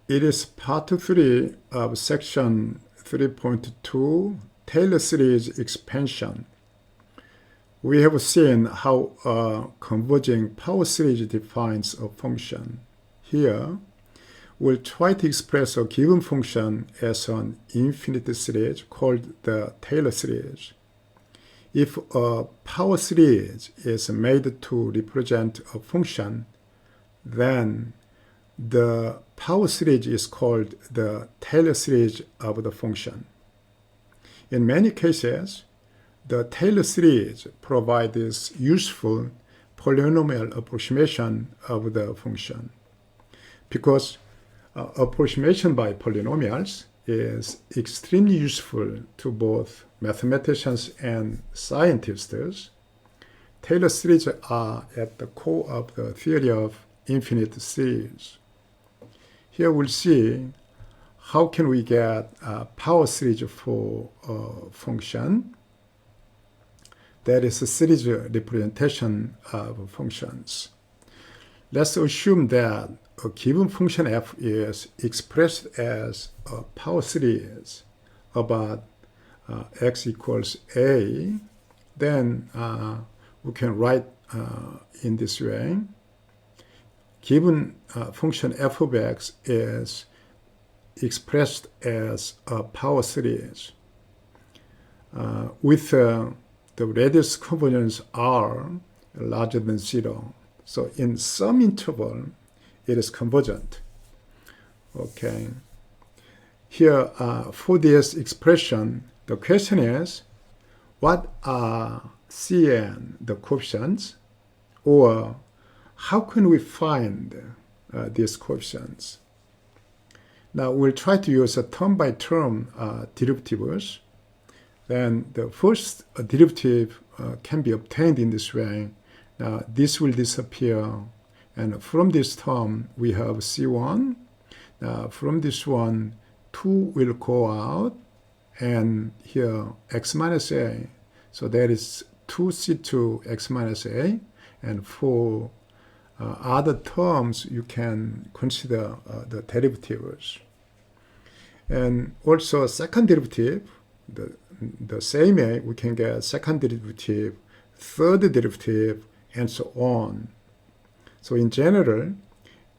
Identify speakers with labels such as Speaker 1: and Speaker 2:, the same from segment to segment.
Speaker 1: It is part 3 of section 3.2, Taylor series expansion. We have seen how a converging power series defines a function. Here, we'll try to express a given function as an infinite series called the Taylor series. If a power series is made to represent a function, then the power series is called the Taylor series of the function. In many cases, the Taylor series provides useful polynomial approximation of the function. Because approximation by polynomials is extremely useful to both mathematicians and scientists, Taylor series are at the core of the theory of infinite series. Here we'll see how can we get a power series for a function that is a series representation of functions. Let's assume that a given function f is expressed as a power series about x equals a. Then we can write in this way. Given function f of x is expressed as a power series with the radius convergence r larger than 0. So in some interval, it is convergent. Okay. Here, for this expression, the question is, what are Cn, the coefficients, or how can we find these coefficients? Now, we'll try to use a term-by-term derivatives. Then the first derivative can be obtained in this way. Now, this will disappear. And from this term, we have C1. Now, from this one, 2 will go out. And here, x minus a. So that is 2C2 x minus a. And for other terms, you can consider the derivatives. And also, second derivative, the same way, we can get second derivative, third derivative, and so on. So in general,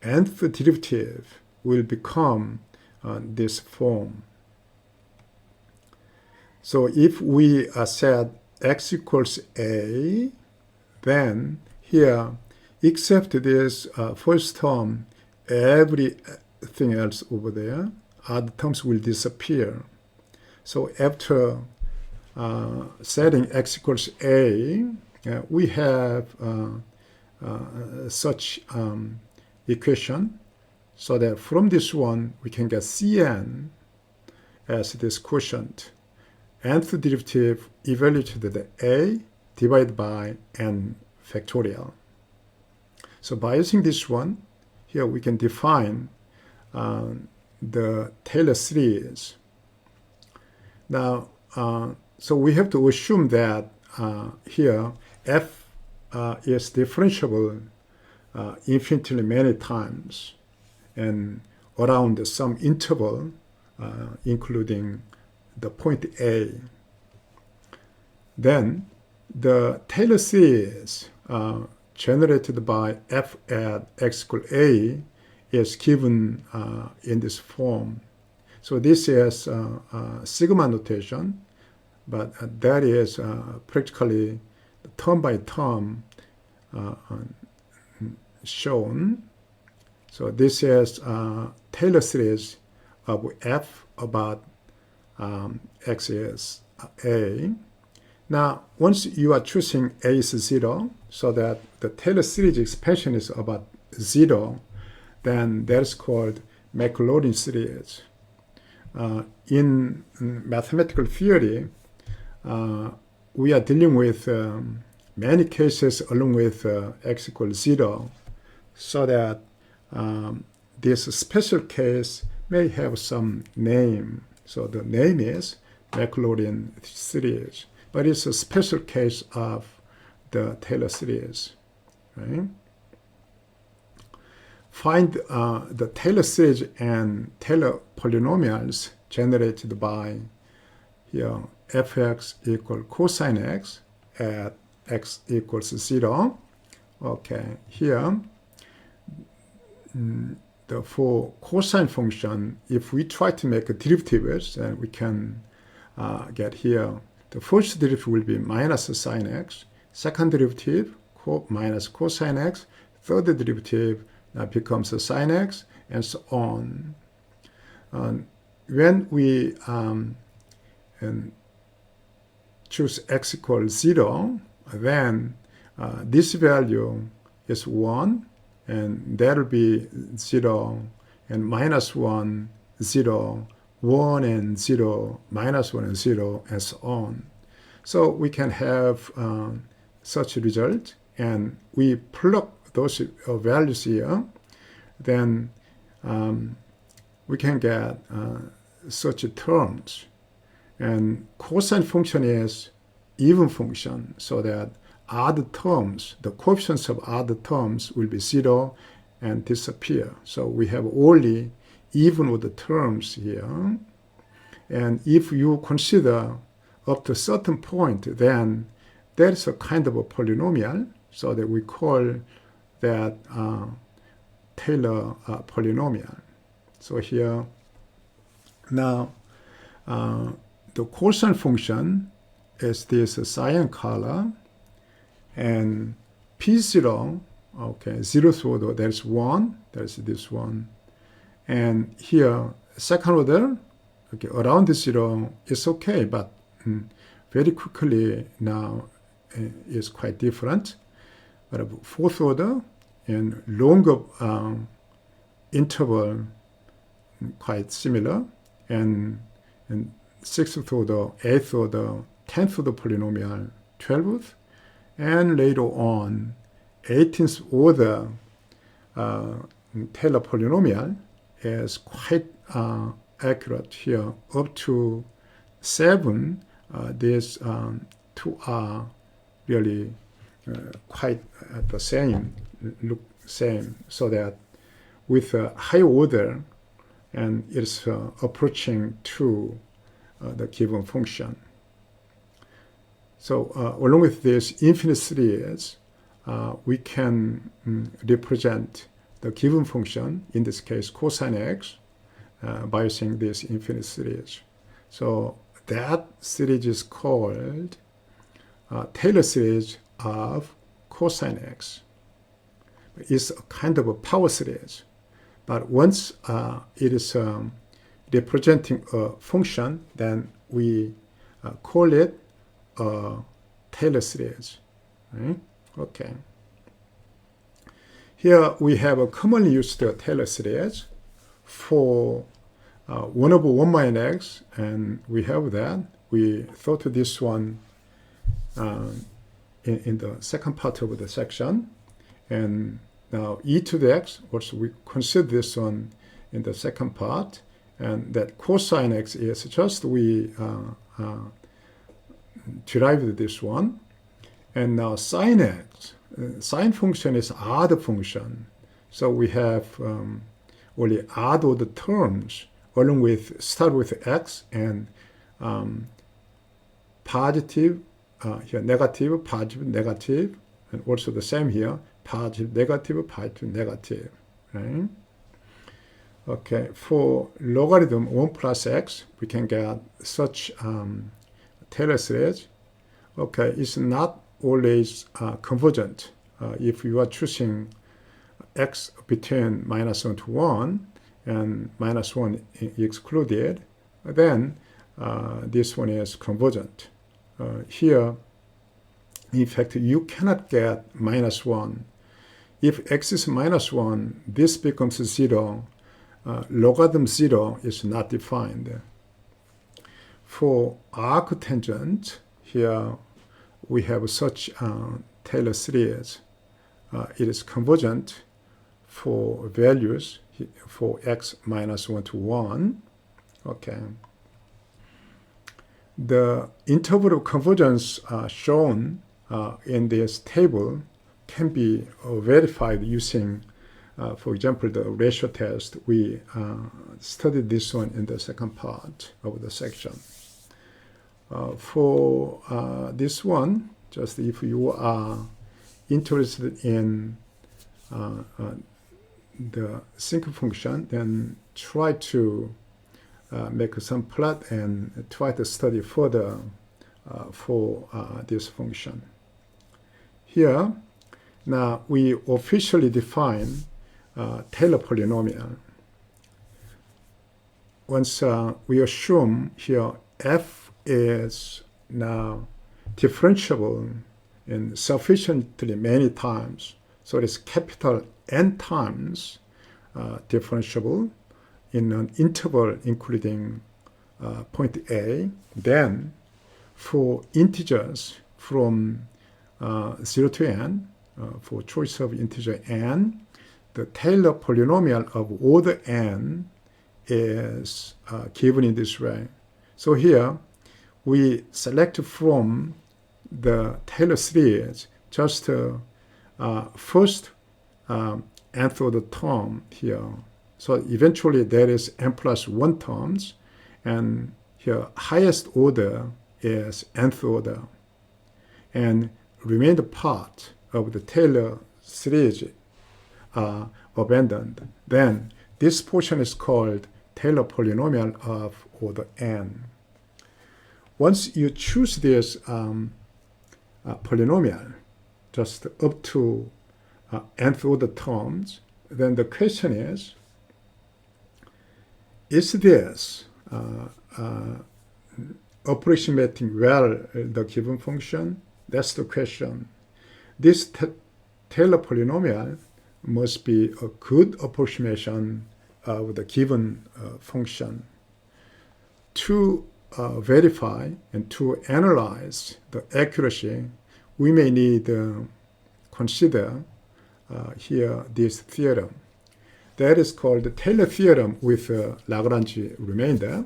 Speaker 1: nth derivative will become this form. So if we set x equals a, then here, except this first term, everything else over there, other terms will disappear. So after setting x equals a, we have such equation, so that from this one, we can get Cn as this quotient. Nth derivative evaluated the a divided by n factorial. So by using this one, here we can define the Taylor series. Now, so we have to assume that here f is differentiable infinitely many times and around some interval, including the point A. Then the Taylor series generated by f at x equals a is given in this form. So this is sigma notation, but that is practically term by term shown. So this is Taylor series of f about x is a. Now, once you are choosing a is 0, so that the Taylor series expansion is about 0, then that's called Maclaurin series. In mathematical theory, we are dealing with many cases along with x equals 0, so that this special case may have some name. So the name is Maclaurin series, but it's a special case of the Taylor series, right? find the Taylor series and Taylor polynomials generated by here fx equal cosine x at x equals 0. Okay, here for cosine function, if we try to make a derivatives, then we can get here the first derivative will be minus sine x, second derivative minus cosine x, third derivative becomes a sine x, and so on. When we choose x equals 0, then this value is 1, and that will be 0, and minus 1, 0, 1 and 0, minus 1 and 0, and so on. So we can have such a result, and we plug those values here, then we can get such terms. And cosine function is even function, so that odd terms, the coefficients of odd terms will be 0 and disappear. So we have only even with the terms here. And if you consider up to a certain point, then there's a kind of a polynomial, so that we call that Taylor polynomial. So here, now the cosine function is this cyan color, and P0, okay, 0th order, there's 1, there's this one. And here, second order, okay, around the 0 is okay, but very quickly now is quite different. But fourth order and longer interval, quite similar. And sixth order, eighth order, 10th order polynomial, 12th, and later on, 18th order Taylor polynomial is quite accurate here. Up to 7, these two are really quite the same, look same, so that with a high order, and it's approaching to the given function. So along with this infinite series, we can represent the given function, in this case cosine x, by using this infinite series. So that series is called Taylor series of cosine x. It's a kind of a power series, but once it is representing a function, then we call it a Taylor series. Right? Okay. Here we have a commonly used Taylor series for 1 over 1 minus x, and we have that. We thought of this one in the second part of the section. And now e to the x, also we consider this one in the second part, and that cosine x is just we derived this one. And now sine x, sine function is odd function. So we have only odd order terms along with, start with x and positive, here negative, positive, negative, and also the same here, positive, negative, right? Okay, for logarithm 1 plus x, we can get such Taylor series. Okay, it's not always convergent. If you are choosing x between minus 1 to 1 and minus 1 excluded, then this one is convergent. Here, in fact, you cannot get minus 1. If x is minus 1, this becomes 0. Logarithm 0 is not defined. For arctangent, here we have such Taylor series. It is convergent for values for x minus 1 to 1. Okay. The interval of convergence shown in this table can be verified using For example, the ratio test, we studied this one in the second part of the section. For this one, just if you are interested in the single function, then try to make some plot and try to study further for this function. Here, now we officially define Taylor polynomial. Once we assume here f is now differentiable in sufficiently many times, so it is capital N times differentiable in an interval including point A, then for integers from 0 to n, for choice of integer n, the Taylor polynomial of order n is given in this way. So here we select from the Taylor series just first nth order term here. So eventually there is n plus 1 terms, and here highest order is nth order, and remainder part of the Taylor series are abandoned. Then this portion is called Taylor polynomial of order n. Once you choose this polynomial, just up to nth order terms, then the question is this approximating well the given function? That's the question. This Taylor polynomial must be a good approximation of the given function. To verify and to analyze the accuracy, we may need consider here this theorem. That is called the Taylor theorem with Lagrange remainder.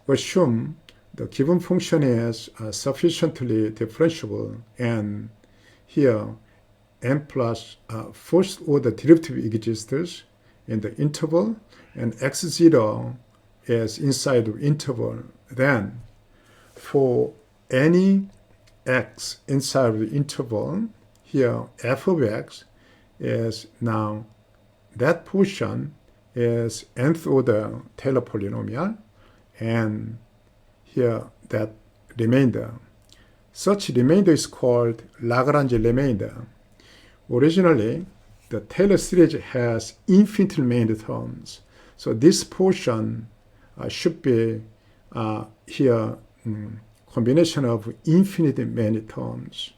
Speaker 1: Assume the given function is sufficiently differentiable, and here n plus first order derivative exists in the interval, and x0 is inside the interval. Then for any x inside the interval, here f of x is now that portion is nth order Taylor polynomial, and here that remainder. Such remainder is called Lagrange remainder. Originally, the Taylor series has infinite remainder terms. So this portion should be here combination of infinite many terms.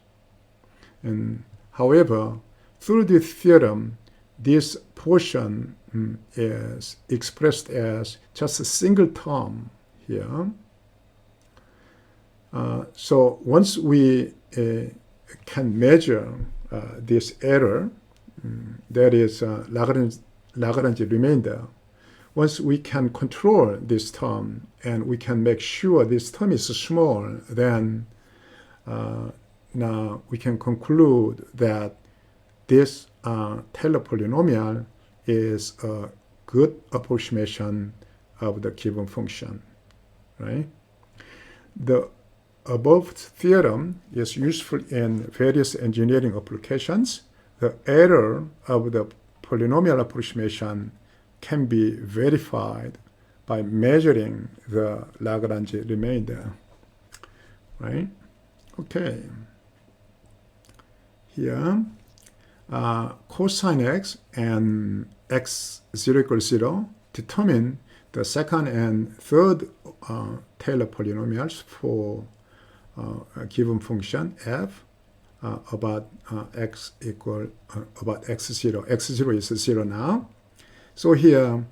Speaker 1: And however, through this theorem, this portion is expressed as just a single term here. So once we can measure this error, that is Lagrange remainder, once we can control this term and we can make sure this term is small, then now we can conclude that this Taylor polynomial is a good approximation of the given function, right? The above theorem is useful in various engineering applications. The error of the polynomial approximation can be verified by measuring the Lagrange remainder, right? Okay. Here, cosine x and x0 equals 0 determine the second and third Taylor polynomials for a given function f about x equal about x0. x0 is 0 now. So here,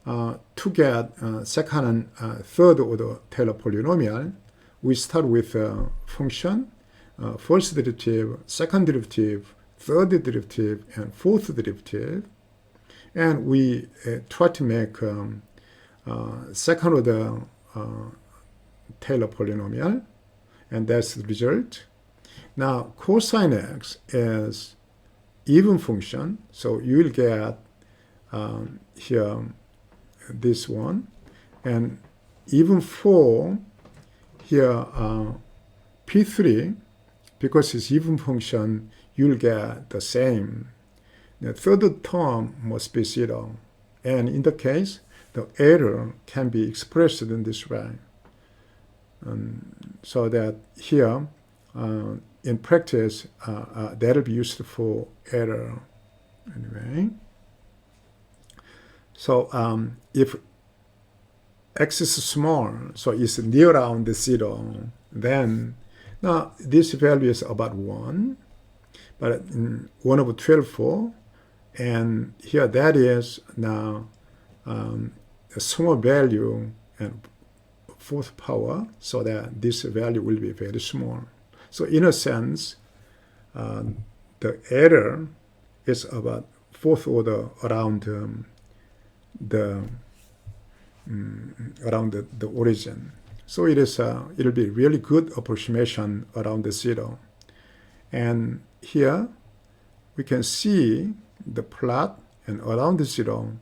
Speaker 1: to get second and third order Taylor polynomial, we start with a function, first derivative, second derivative, third derivative, and fourth derivative. And we try to make second order Taylor polynomial, and that's the result. Now, cosine x is even function. So you will get here this one, and even for here P3, because it's even function, you'll get the same. The third term must be 0. And in the case, the error can be expressed in this way. So that here, in practice, that'll be used for error. Anyway. So if x is small, so it's near around the 0, then now this value is about 1, but 1 over 12, 4, and here that is now a small value and fourth power, so that this value will be very small. So in a sense, the error is about fourth order around the origin. So it'll be really good approximation around the 0. And here we can see the plot, and around the 0,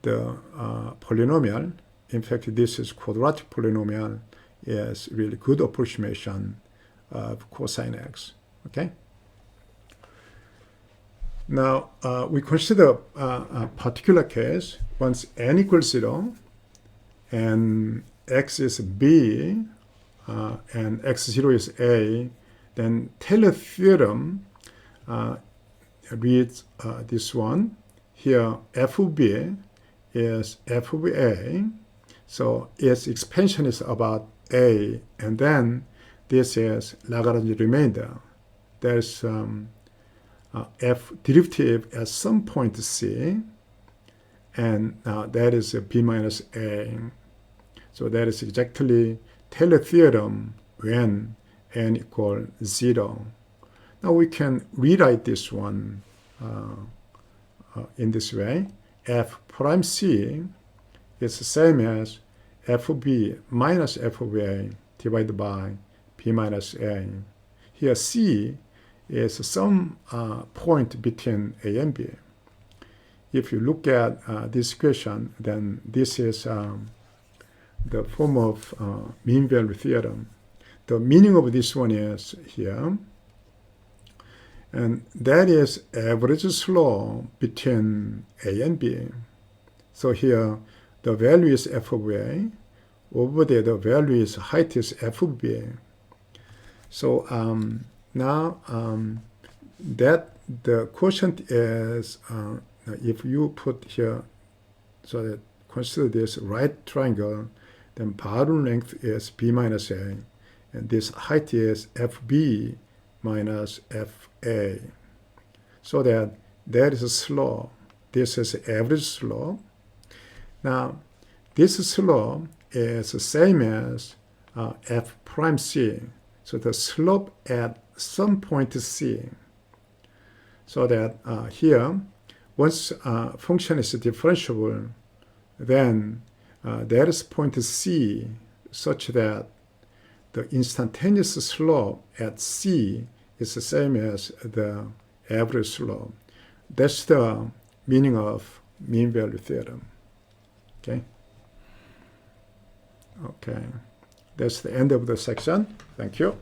Speaker 1: the polynomial, in fact this is quadratic polynomial, is really good approximation of cosine x. Okay. Now we consider a particular case. Once n equals 0 and x is b and x0 is a, then Taylor theorem reads this one. Here f of b is f of a, so its expansion is about a, and then this is Lagrange remainder. There's f derivative at some point c, and that is b minus a. So that is exactly Taylor theorem when n equals 0. Now we can rewrite this one in this way. F prime c is the same as f of b minus f of a divided by b minus a. Here c is some point between a and b. If you look at this equation, then this is the form of mean value theorem. The meaning of this one is here, and that is average slope between a and b. So here the value is f of a, over there the value is height is f of b. So now that the quotient is, if you put here, so that consider this right triangle, then bottom length is b minus a, and this height is fb minus fa. So that is a slope. This is average slope. Now this slope is the same as f prime c. So the slope at some point c. So that here, once function is differentiable, then there is point c such that the instantaneous slope at c is the same as the average slope. That's the meaning of mean value theorem. Okay. Okay. That's the end of the section. Thank you.